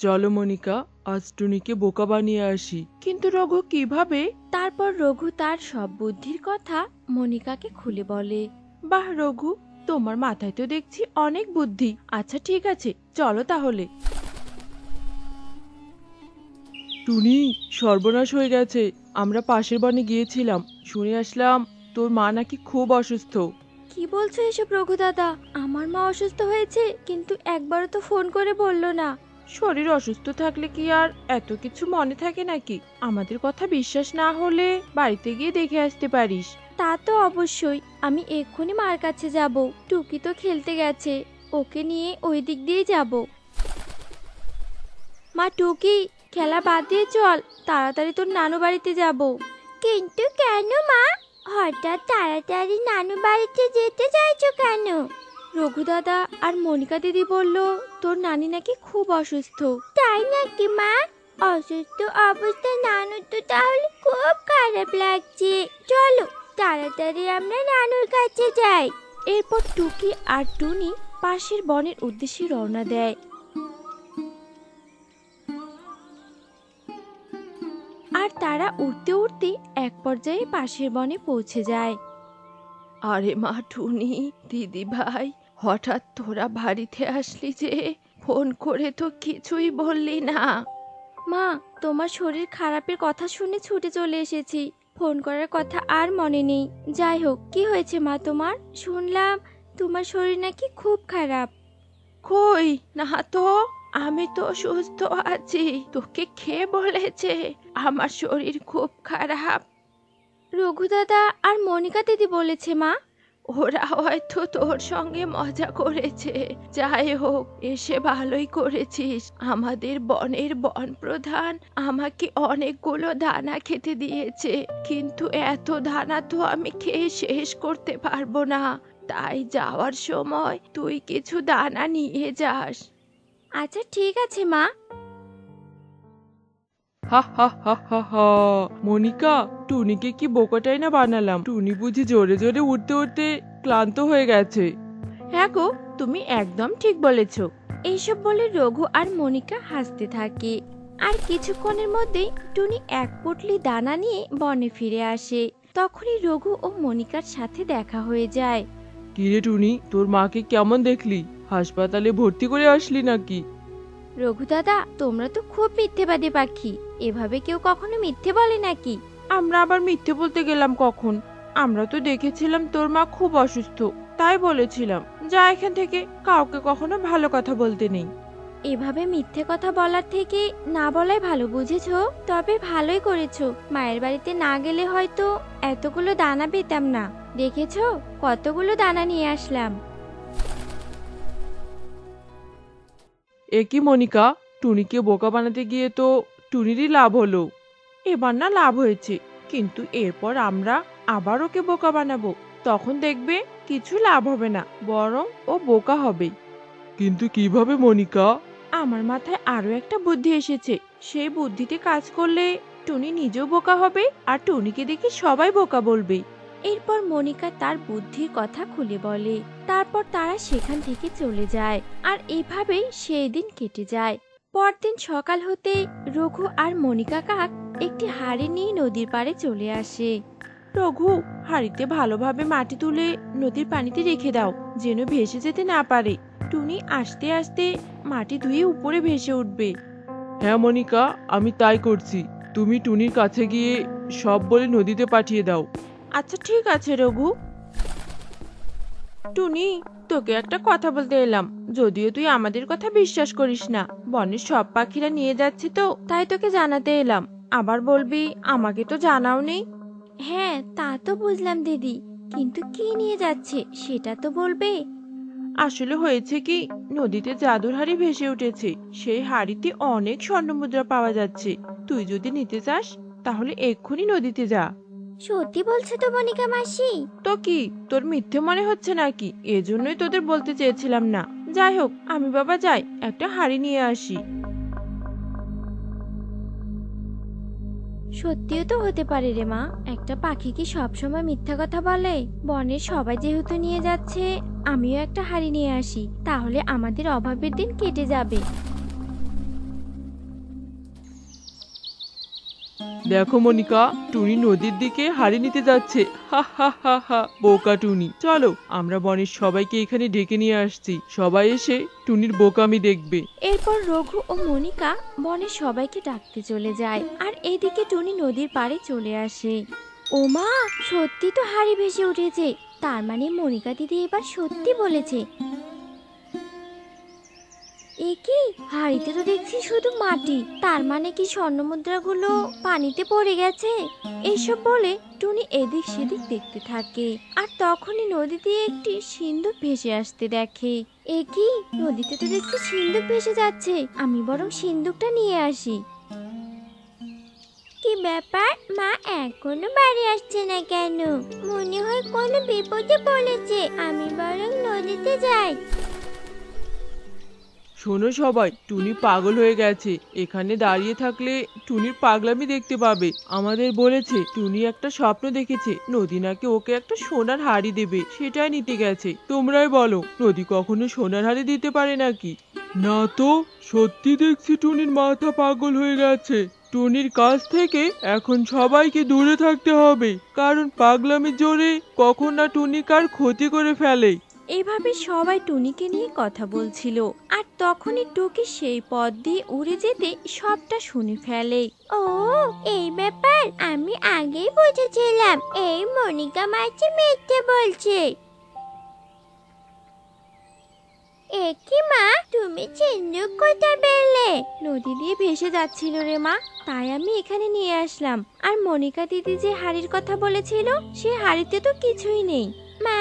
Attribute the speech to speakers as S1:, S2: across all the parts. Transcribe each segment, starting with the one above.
S1: চলো মনিকা, আজ টুনিকে বোকা বানিয়ে আসি। কিন্তু রঘু কিভাবে?
S2: তারপর রঘু তার সব বুদ্ধির কথা মনিকাকে খুলে বলে।
S1: বাহ রঘু, তোমার মাথায় তো দেখছি অনেক বুদ্ধি। আচ্ছা ঠিক আছে, চলো তাহলে। টুনি, সর্বনাশ হয়ে গেছে। আমরা পাশের বনে গিয়েছিলাম, শুনে আসলাম তোর মা নাকি খুব অসুস্থ।
S2: কি বলছো এসব রঘু দাদা? আমার মা অসুস্থ হয়েছে, কিন্তু একবারও তো ফোন করে বললো না।
S1: শরীর অসুস্থ থাকলে কি আর এত কিছু মনে থাকে নাকি? আমাদের কথা বিশ্বাস না হলে বাড়িতে গিয়ে দেখে আসতে পারিস।
S2: তা তো অবশ্যই, আমি এক্ষুনি মার কাছে যাব। টুকি তো খেলতে গেছে, ওকে নিয়ে ওই দিক দিয়েই যাব। মা টুকি, খেলা বাদ দিয়ে চল, তাড়াতাড়ি তোর নানু বাড়িতে যাব। কিন্তু কেন মা, হঠাৎ তাড়াতাড়ি নানু বাড়িতে যেতে চাইছো কেন? রঘু দাদা আর মনিকা দিদি বলল তোর নানি নাকি খুব অসুস্থ। তাই নাকি মা? অসুস্থ অবস্থায় নানু তো তাহলে খুব খারাপ লাগছে। চলো তাড়াতাড়ি আমরা নানুর কাছে যাই। এরপর টুকি আর টুনি পাশের বনের উদ্দেশ্যে রওনা দেয়। আর তারা উঠতে উঠতে এক পর্যায়ে পাশের বনে পৌঁছে যায়।
S1: আরে মা টুনি, দিদি ভাই, হঠাৎ তোরা বাড়িতে আসলি যে? ফোন করে তো কিছুই বললি না।
S2: মা, তোমার শরীর খারাপের কথা শুনে ছুটে চলে এসেছি, ফোন করার কথা আর মনে নেই। যাই হোক, কি হয়েছে মা তোমার? শুনলাম তোমার শরীর নাকি খুব খারাপ।
S1: কই না তো, আমি তো সুস্থ আছি। তোকে কে বলেছে আমার শরীর খুব খারাপ?
S2: রঘু দাদা আর মনিকা দিদি বলেছে মা।
S1: ওরা হয়তো তোর সঙ্গে মজা করেছে। যাই হোক, এসে ভালোই করেছিস। আমাদের বনের বন প্রধান আমাকে অনেকগুলো দানা খেতে দিয়েছে, কিন্তু এত দানা তো আমি খেয়ে শেষ করতে পারবো না। তাই যাওয়ার সময় তুই কিছু দানা নিয়ে যাস।
S2: আচ্ছা ঠিক আছে মা।
S1: হা হা হা হা হা। মনিকা, টুনিকে কি বোকাটাই না বানালাম। টুনি বুঝি জোরে জোরে উঠতে উঠতে ক্লান্ত হয়ে গেছে। হ্যাঁ গো, তুমি একদম ঠিক বলেছো।
S2: এইসব বলে রঘু আর মনিকা হাসতে থাকে। আর কিছুক্ষণের মধ্যেই টুনি এক পুটলি দানা নিয়ে বনে ফিরে আসে। তখনই রঘু ও মনিকার সাথে দেখা হয়ে যায়।
S1: কিরে টুনি, তোর মাকে কেমন দেখলি? হাসপাতালে ভর্তি করে আসলি নাকি?
S2: রঘু দাদা, তোমরা তো খুব মিথ্যেবাদী পাখি। এভাবে কেউ কখনো মিথ্যে বলে নাকি?
S1: আমরা আবার মিথ্যে বলতে গেলাম কখন? আমরা তো দেখেছিলাম তোর মা খুব অসুস্থ, তাই বলেছিলাম। যা এখান থেকে, কাউকে কখনো ভালো কথা বলতে নেই।
S2: এভাবে মিথ্যে কথা বলার থেকে না বলাই ভালো, বুঝেছো? তবে ভালোই করেছো, মায়ের বাড়িতে না গেলে হয়তো এতগুলো দানা পেতাম না। দেখেছো কতগুলো দানা নিয়ে আসলাম।
S1: এ কি মনিকা, টুনিকে বোকা বানাতে গিয়ে তো টুনিরই লাভ হলো। এবার না লাভ হয়েছে, কিন্তু এরপর আমরা আবার ওকে বোকা বানাবো। তখন দেখবে কিছু লাভ হবে না, বরং ও বোকা হবে। কিন্তু কিভাবে মনিকা? আমার মাথায় আরো একটা বুদ্ধি এসেছে। সেই বুদ্ধিতে কাজ করলে টুনি নিজেও বোকা হবে, আর টুনিকে দেখে সবাই বোকা বলবে।
S2: এরপর মনিকা তার বুদ্ধির কথা খুলে বলে। তারপর তারা সেখান থেকে চলে যায়। আর এভাবেই সেই দিন কেটে যায়। পরদিন সকাল হতেই রঘু আর মনিকা কাক একটি হাঁড়ি নিয়ে নদীর পাড়ে চলে আসে।
S1: রঘু, হাঁড়িতে ভালোভাবে মাটি তুলে নদীর পানিতে রেখে দাও, যেন ভেসে যেতে না পারে। টুনি আস্তে আস্তে মাটি ধুয়ে উপরে ভেসে উঠবে। হ্যাঁ মনিকা, আমি তাই করছি। তুমি টুনির কাছে গিয়ে সব বলে নদীতে পাঠিয়ে দাও। আচ্ছা ঠিক আছে রঘু। টুনি, তোকে একটা কথা বলতে এলাম। যদিও তুই আমাদের কথা বিশ্বাস করিস না, বনের সব পাখিরা নিয়ে যাচ্ছে তো, তাই তোকে জানাতে এলাম। আবার বলবি আমাকে তো জানাও নেই।
S2: হ্যাঁ, তা তো বুঝলাম দিদি, কিন্তু কি নিয়ে যাচ্ছে সেটা তো বলবে।
S1: আসলে হয়েছে কি, নদীতে জাদুর হাড়ি ভেসে উঠেছে। সেই হাড়িতে অনেক স্বর্ণমুদ্রা পাওয়া যাচ্ছে। তুই যদি নিতে চাস তাহলে এক্ষুনি নদীতে যা।
S2: সত্যি বলছো তো মনিকা মাসি?
S1: তো কি, তোর মিথ্যে মনে হচ্ছে নাকি? এজন্যই তোদের বলতে চেয়েছিলাম না। যাই হোক, আমি বাবা যাই, একটা হাড়ি নিয়ে আসি।
S2: সত্যিও তো হতে পারে রে মা, একটা পাখি কি সবসময় মিথ্যা কথা বলে? বনের সবাই যেহেতু নিয়ে যাচ্ছে, আমিও একটা হাড়ি নিয়ে আসি, তাহলে আমাদের অভাবের দিন কেটে যাবে।
S1: দেখো মনিকা, টুনি নদীর দিকে হাড়ি নিতে যাচ্ছে। হা হা হা হা, বোকা টুনি। চলো আমরা বনের সবাইকে এখানে ডেকে নিয়ে আসছি, সবাই এসে টুনির বোকামি দেখবে।
S2: এরপর রঘু ও মনিকা বনের সবাইকে ডাকতে চলে যায়, আর এদিকে টুনি নদীর পাড়ে চলে আসে। ওমা, সত্যি তো হাড়ি ভেসে উঠেছে। তার মানে মনিকা দিদি এবার সত্যি বলেছে। এ কি, হাড়িতে তো দেখছি শুধু মাটি, তার মানে কি স্বর্ণমুদ্রাগুলো পানিতে পড়ে গেছে? এসব বলে টুনি এদিক সেদিক দেখতে থাকে, আর তখনই নদী দিয়ে একটি সিন্দুক ভেসে আসতে দেখে। এ কি, নদীতে তো দেখছি সিন্দুক ভেসে যাচ্ছে, আমি বরং সিন্দুকটা নিয়ে আসি। কি ব্যাপার, মা এখনো বাড়ি আসছে না কেন? মনে হয় কোনো বিপদে পড়েছে, আমি বরং নদীতে যাই।
S1: শোনো সবাই, টুনি পাগল হয়ে গেছে। এখানে দাঁড়িয়ে থাকলে টুনির পাগলামি দেখতে পাবে। আমাদের বলেছে টুনি একটা স্বপ্ন দেখেছে, নদী নাকি ওকে একটা সোনার হাড়ি দেবে, সেটাই নিতে গেছে। তোমরাই বলো, নদী কখনো সোনার হাড়ি দিতে পারে নাকি? না তো, সত্যি দেখছি টুনির মাথা পাগল হয়ে গেছে। টুনির কাছ থেকে এখন সবাইকে দূরে থাকতে হবে, কারণ পাগলামির জোরে কখন না টুনি কার ক্ষতি করে ফেলে।
S2: এভাবে সবাই টুনিকে নিয়ে কথা বলছিল, আর তখনই টুকি সেই পথ দিয়ে উড়ে যেতে সবটা শুনে ফেলে। ও, এই ব্যাপার, আমি আগেই বুঝেছিলাম এই মনিকা মাছি মিথ্যে বলছে। একি মা, তুমি সিন্দুক কোথায় পেলে? নদী দিয়ে ভেসে যাচ্ছিল রে মা, তাই আমি এখানে নিয়ে আসলাম। আর মনিকা দিদি যে হাড়ির কথা বলেছিল, সে হাড়িতে তো কিছুই নেই। মা,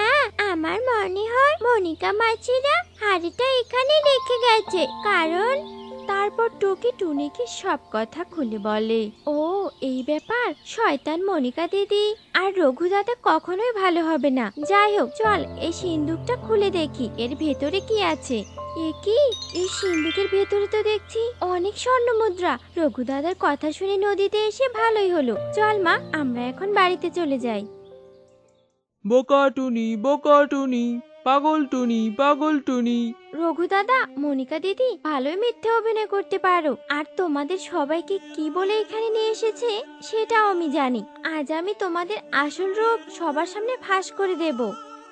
S2: আমার মনে হয় মনিকা মাছিরা হাড়িটা এখানে রেখে গেছে, কারণ... তারপর টুকি টুনিকে সব কথা খুলে বলে। ও, এই ব্যাপার, শয়তান মনিকা দিদি আর রঘু দাদা কখনোই ভালো হবে না। যাই হোক, চল এই সিন্দুকটা খুলে দেখি এর ভেতরে কি আছে। এ কি, এই সিন্দুকের ভেতরে তো দেখছি অনেক স্বর্ণ মুদ্রা। রঘু দাদার কথা শুনে নদীতে এসে ভালোই হলো। চল মা, আমরা এখন বাড়িতে চলে যাই।
S1: বোকা টুনি, বোকা টুনি, পাগল টুনি, পাগল টুনি।
S2: রঘু দাদা, মনিকা দিদি ভালোই মিথ্যে অভিনয় করতে পারো, আর তোমাদের সবাইকে কি বলে এখানে নিয়ে এসেছে সেটাও আমি জানি। আজ আমি তোমাদের আসল রূপ সবার সামনে ফাঁস করে দেব।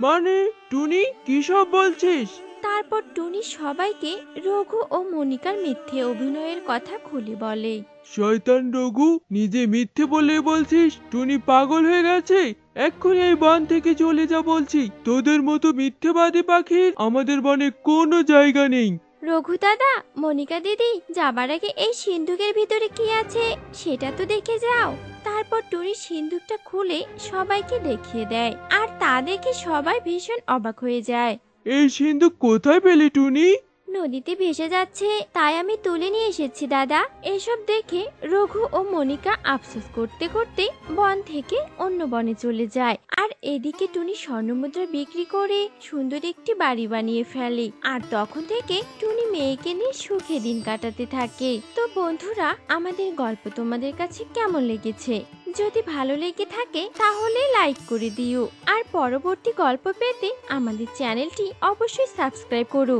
S1: মানে, টুনি কি সব বলছিস?
S2: তারপর টুনি সবাইকে রঘু ও মনিকার মিথ্যে অভিনয়ের কথা খুলে বলে।
S1: শয়তান রঘু, নিজে মিথ্যে বলে বলছিস টুনি পাগল হয়ে গেছে? এক্ষুনি এই বন থেকে চলে যা বলছি। তোদের মতো মিথ্যেবাদী পাখির আমাদের বনে কোনো জায়গা নেই।
S2: রঘু দাদা, মনিকা দিদি, যাবার আগে এই সিন্ধুকের ভিতরে কি আছে সেটা তো দেখে যাও। তারপর টুনি সিন্ধুকটা খুলে সবাইকে দেখিয়ে দেয়, আর তা দেখে সবাই ভীষণ অবাক হয়ে যায়।
S1: এই সিন্ধুক কোথায় পেলি টুনি?
S2: নদীতে ভেসে যাচ্ছে, তাই আমি তুলে নিয়ে এসেছি দাদা। এসব দেখে রঘু ও মনিকা আফসোস করতে করতে বন থেকে অন্য বনে চলে যায়, আর এদিকে টুনি স্বর্ণমুদ্রা বিক্রি করে সুন্দর একটি বাড়ি বানিয়ে ফেলে। আর তখন থেকে টুনি মেয়েকে নিয়ে সুখে দিন কাটাতে থাকে। তো বন্ধুরা, আমাদের গল্প তোমাদের কাছে কেমন লেগেছে? যদি ভালো লেগে থাকে তাহলে লাইক করে দিও, আর পরবর্তী গল্প পেতে আমাদের চ্যানেলটি অবশ্যই সাবস্ক্রাইব করো।